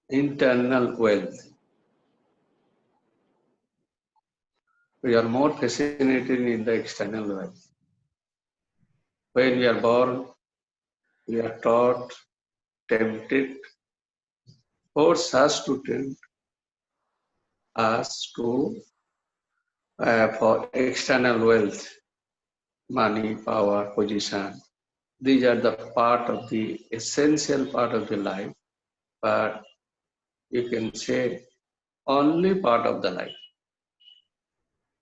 internal wealth. We are more fascinated in the external wealth. When we are born, we are taught, tempted, force us to tempt us to for external wealth, money, power, position. These are the part of the essential part of the life, but you can say only part of the life.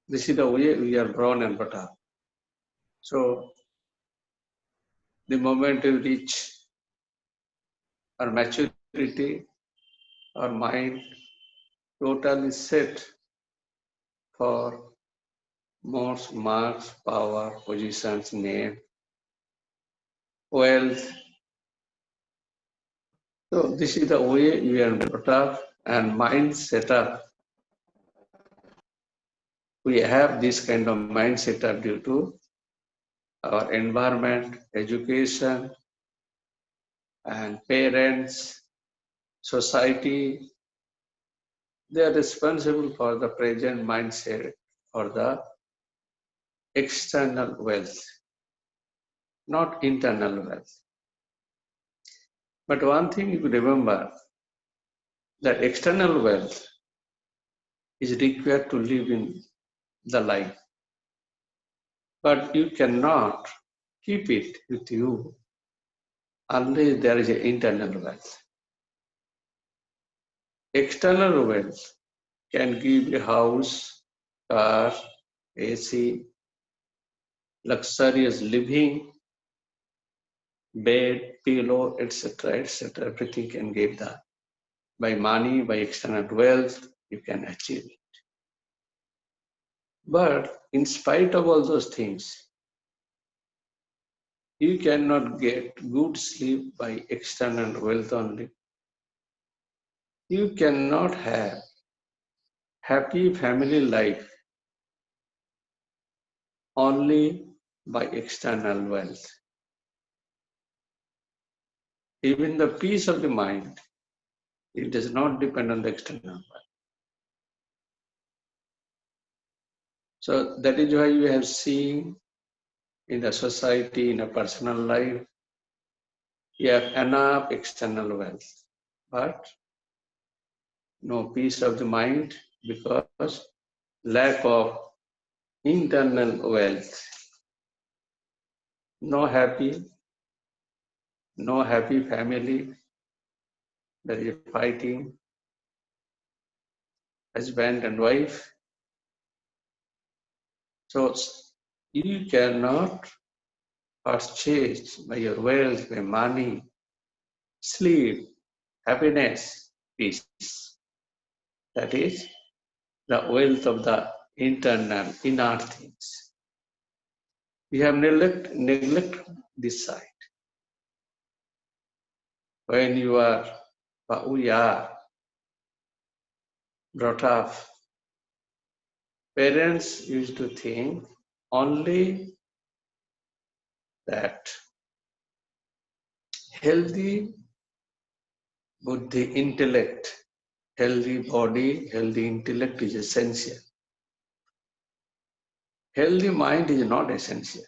This is the way we are born and brought up. So the moment you reach our maturity, our mind totally set for more marks, power, positions, name, wealth. So this is the way we are brought up and mind set up. We have this kind of mind set up due to our environment, education, and parents, society. They are responsible for the present mindset or the external wealth, not internal wealth. But one thing you remember, that external wealth is required to live in the life. But you cannot keep it with you unless there is an internal wealth. External wealth can give you house, car, AC, luxurious living, bed, pillow, etc., etc. Everything can give that. By money, by external wealth, you can achieve it. But in spite of all those things, you cannot get good sleep by external wealth only. You cannot have happy family life only by external wealth. Even the peace of the mind, it does not depend on the external wealth. So that is why you have seen in the society, in a personal life, you have enough external wealth, but no peace of the mind because lack of internal wealth. No happy family, there is fighting, husband and wife. So you cannot purchase by your wealth, by money, sleep, happiness, peace. That is the wealth of the internal, inner things. We have neglect this side. When we are brought up, parents used to think only that healthy buddhi, intellect, healthy body, healthy intellect is essential. Healthy mind is not essential.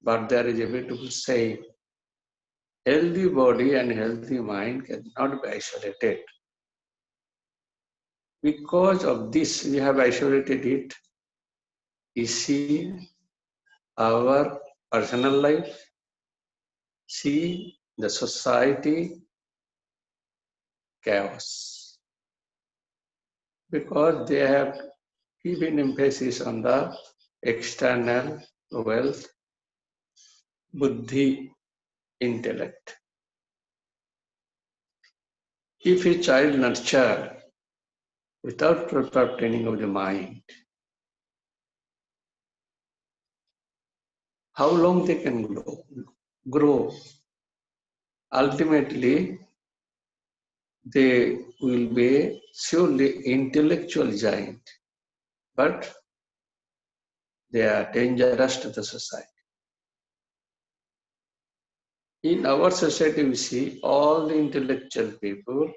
But there is a beautiful saying, healthy body and healthy mind cannot be isolated. Because of this, we have isolated it. You see our personal life, see the society, chaos. Because they have given emphasis on the external wealth, buddhi, intellect. If a child nurtured without proper training of the mind, how long they can grow? Ultimately, they will be surely intellectual giant, but they are dangerous to the society. In our society, we see all the intellectual people,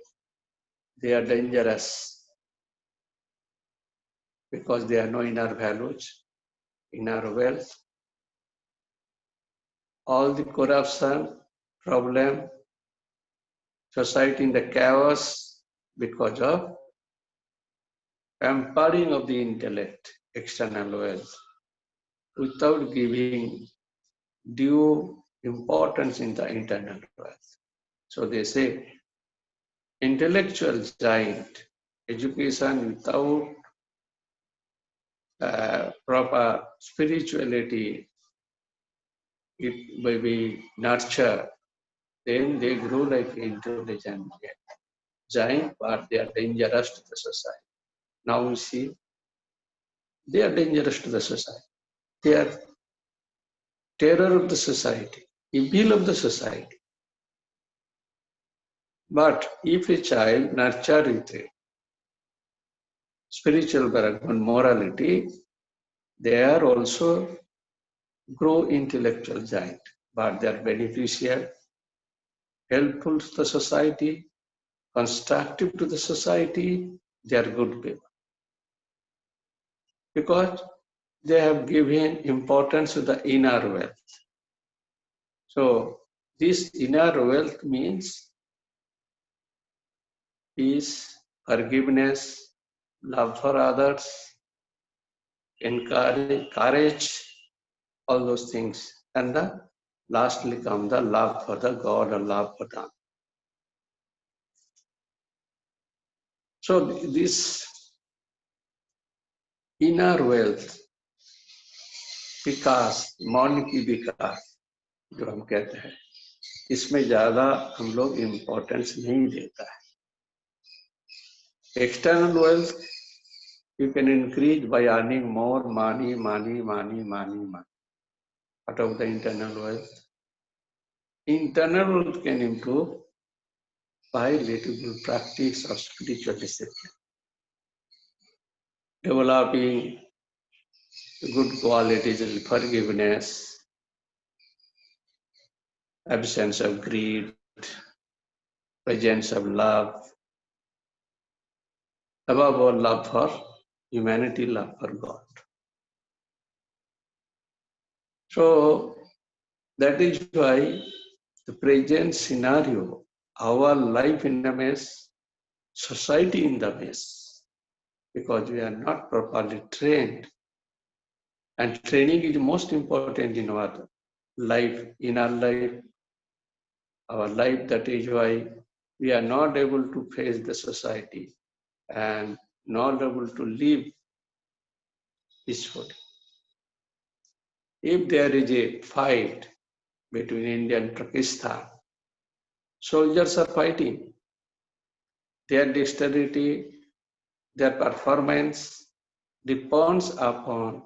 they are dangerous because they have no inner values, inner wealth. All the corruption, problem, society in the chaos because of pampering of the intellect, external wealth, without giving due importance in the internal wealth. So they say, intellectual giant, education without proper spirituality, it may be nurtured, then they grow like intelligent giant, but they are dangerous to the society. Now we see, they are dangerous to the society. They are terror of the society, evil of the society. But if a child nurtured with a spiritual background, morality, they are also grow intellectual giant, but they are beneficial, helpful to the society, constructive to the society, they are good people. Because they have given importance to the inner wealth. So this inner wealth means peace, forgiveness, love for others, encourage, courage, all those things. And lastly come the love for the God or love for them. So this inner wealth, विकास, मौन की विकास जो हम कहते हैं, इसमें ज्यादा हम लोग इम्पोर्टेंस नहीं देता है. External wealth you can increase by earning more money. Out of the internal wealth, internal wealth can improve by little practice of spiritual discipline, developing good qualities of forgiveness, absence of greed, presence of love, above all love for humanity, love for God. So that is why the present scenario, our life in a mess, society in the mess, because we are not properly trained. And training is most important in our life, in our life. That is why we are not able to face the society and not able to live peacefully. If there is a fight between India and Pakistan, soldiers are fighting. Their dexterity, their performance depends upon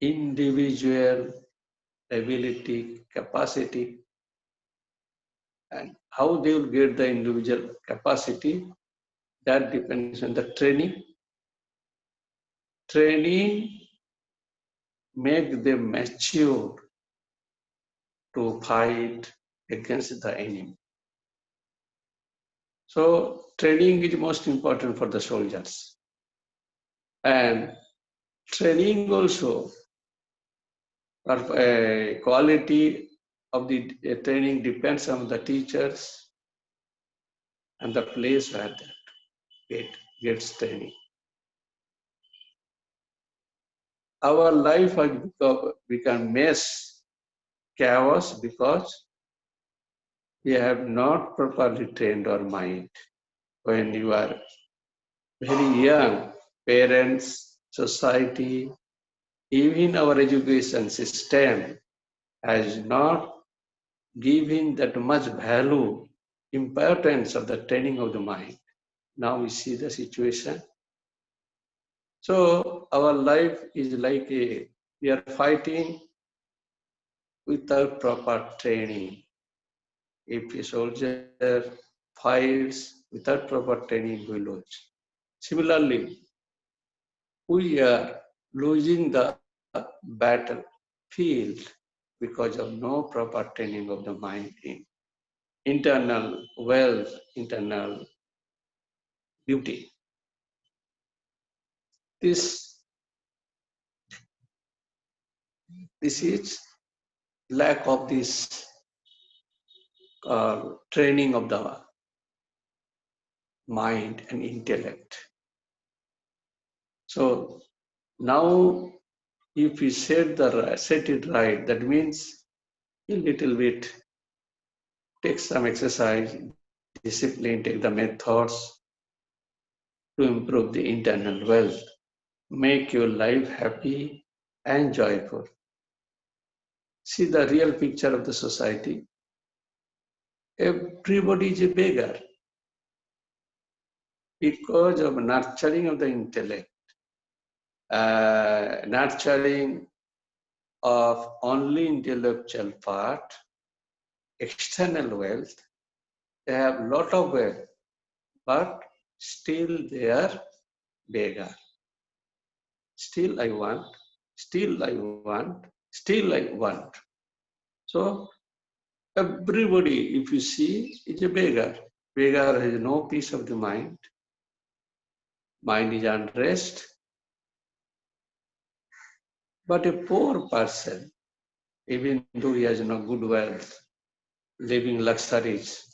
individual ability, capacity, and how they will get the individual capacity, that depends on the training. Training makes them mature to fight against the enemy. So training is most important for the soldiers. And training also, quality of the training depends on the teachers and the place where it gets training. Our life has become mess, chaos, because we have not properly trained our mind. When you are very young, parents, society, even our education system has not given that much value, importance of the training of the mind. Now we see the situation. So our life is like we are fighting without proper training. If a soldier fights without proper training, we lose. Similarly, we are losing the battlefield because of no proper training of the mind in internal wealth, internal beauty. This is lack of this training of the mind and intellect. So now, if we set it right, that means a little bit take some exercise, discipline, take the methods to improve the internal wealth, make your life happy and joyful. See the real picture of the society. Everybody is a beggar because of nurturing of the intellect, nurturing of only intellectual part, external wealth. They have lot of wealth, but still they are beggar. Still I want, still I want, still I want. So everybody, if you see, is a beggar. Beggar has no peace of the mind. Mind is unrest. But a poor person, even though he has no good wealth, living luxuries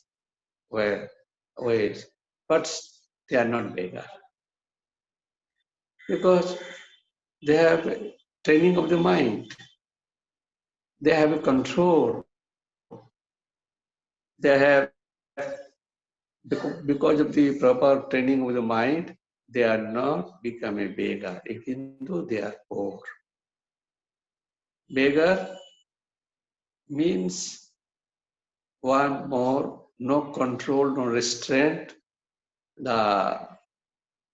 ways, but they are not beggar. Because they have a training of the mind. They have a control. They have, because of the proper training of the mind, they are not become a beggar, even though they are poor. Beggar means one more, no control, no restraint, the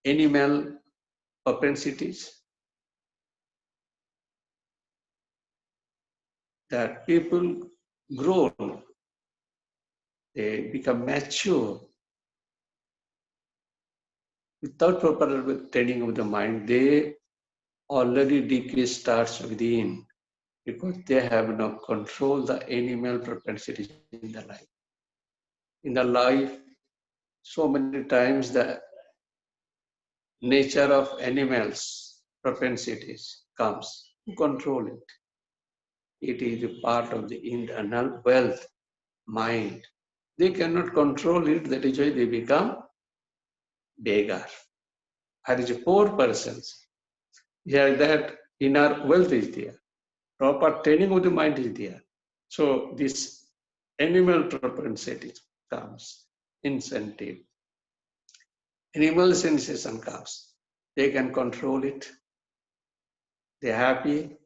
animal propensities, that people grow, they become mature without proper training of the mind. They already decay starts within because they have no control the animal propensities in the life. In the life, so many times the nature of animals propensities comes to control it. It is a part of the internal wealth, mind. They cannot control it, that is why they become beggar. Or is a poor persons. Here that inner wealth is there. Proper training of the mind is there. So this animal propensity comes, incentive. Animal sensation comes. They can control it. They are happy.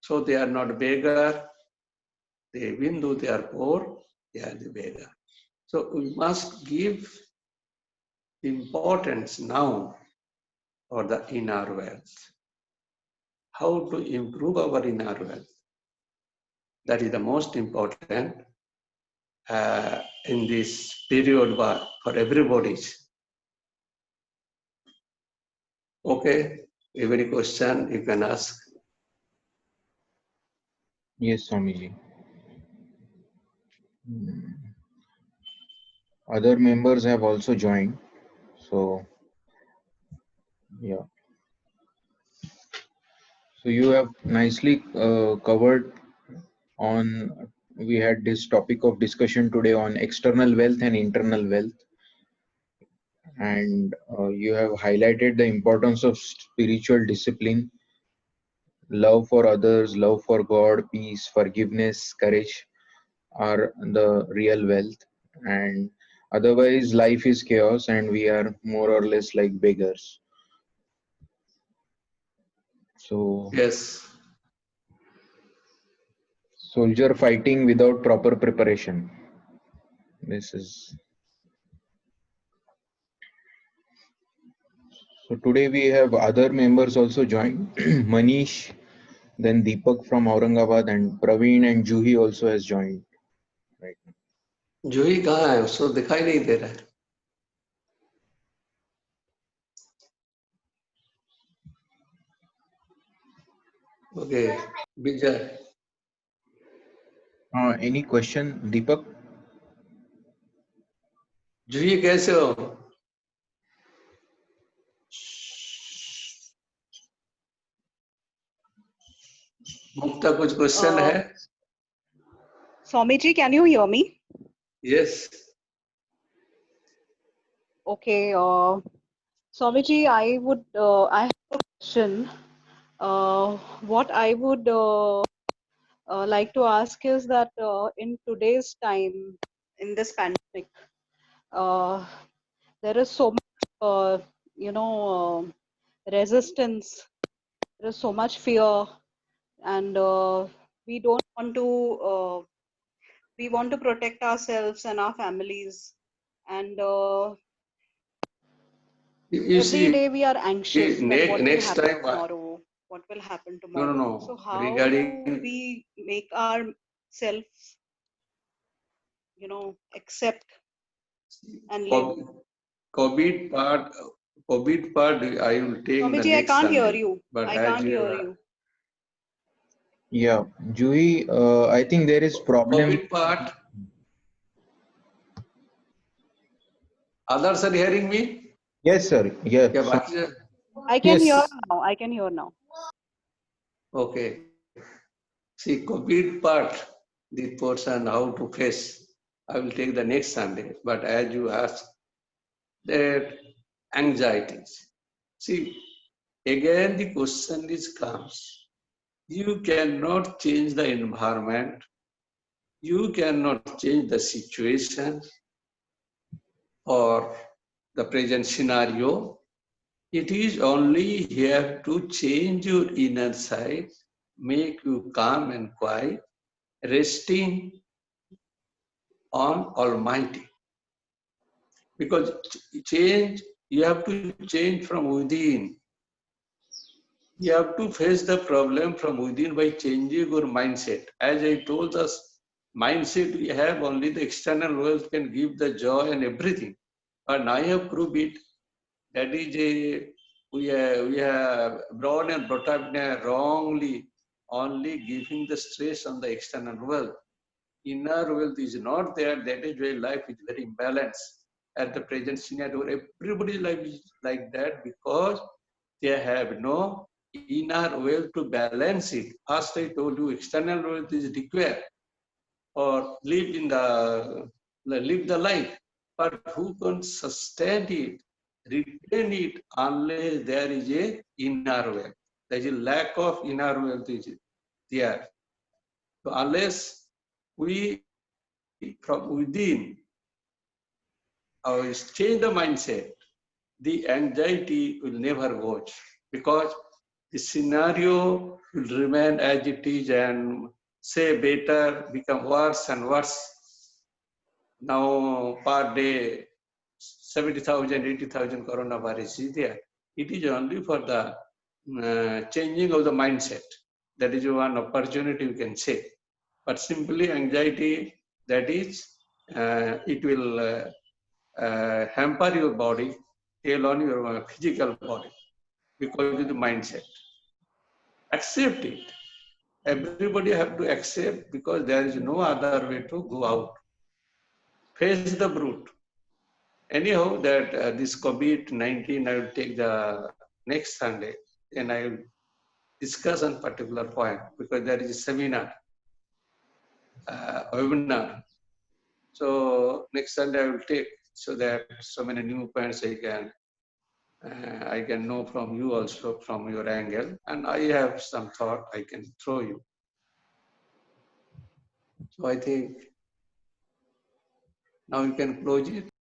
So they are not beggar. They, even though they are poor, they are the beggar. So we must give importance now for the inner wealth. How to improve our inner wealth? That is the most important in this period for everybody. Okay, if any question you can ask. Yes, Swamiji. Other members have also joined. So, yeah. So you have nicely covered on, we had this topic of discussion today on external wealth and internal wealth. And you have highlighted the importance of spiritual discipline, love for others, love for God, peace, forgiveness, courage are the real wealth. And otherwise, life is chaos and we are more or less like beggars. So, Yes, soldier fighting without proper preparation. This is. So today we have other members also joined. Manish, then Deepak from Aurangabad, and Praveen and Juhi also has joined. Right. जूही कहाँ है? उसको दिखाई नहीं दे रहा है. Okay, Vijay. Any question, Deepak? जूही कैसे हो? मुक्ता कुछ क्वेश्चन है? Swamiji, can you hear me? Yes. Okay. Swamiji, I have a question. What I would like to ask is that in today's time, in this pandemic, uh, there is so much, resistance. There is so much fear, and we don't want to. We want to protect ourselves and our families, and You every see, day we are anxious that what will next happen time, tomorrow, what will happen no, no, tomorrow. So no. how Regarding we make our self, accept and live. COVID part, COVID part, I will take in the Swamiji, I next can't hear Sunday. you. But I as can't you hear are, you. Yeah, Juhi, I think there is problem. COVID part, others are hearing me? Yes, sir. Yeah. Yeah, So, बाकी से- I can hear yes. now. I can hear now. Okay. See, COVID part, the portion how to face, I will take the next Sunday. But as you ask, that anxieties. See, again the question is comes. You cannot change the environment. You cannot change the situation or the present scenario. It is only here to change your inner side, make you calm and quiet, resting on Almighty. Because change, you have to change from within. You have to face the problem from within by changing your mindset. As I told us, mindset we have only the external world can give the joy and everything. But I have proved it. That is we are born and brought up in a wrongly, only giving the stress on the external world. Inner wealth is not there. That is why life is very imbalanced at the present scenario. Everybody's life is like that because they have no inner wealth to balance it. As I told you, external wealth is required or live the life. But who can sustain it, retain it unless there is a inner wealth? There is a lack of inner wealth is there. So unless we from within change the mindset, the anxiety will never go because the scenario will remain as it is and say better become worse and worse. Now per day 70,000, 80,000 coronavirus is there. It is only for the changing of the mindset. That is one opportunity you can say. But simply anxiety, that is, it will hamper your body, tail on your physical body because of the mindset. Accept it. Everybody have to accept because there is no other way to go out. Face the brute. Anyhow, that this COVID-19, I will take the next Sunday and I will discuss on particular point because there is a seminar, webinar. So next Sunday I will take so that so many new points I can know from you also from your angle, and I have some thought I can throw you. So I think now you can close it.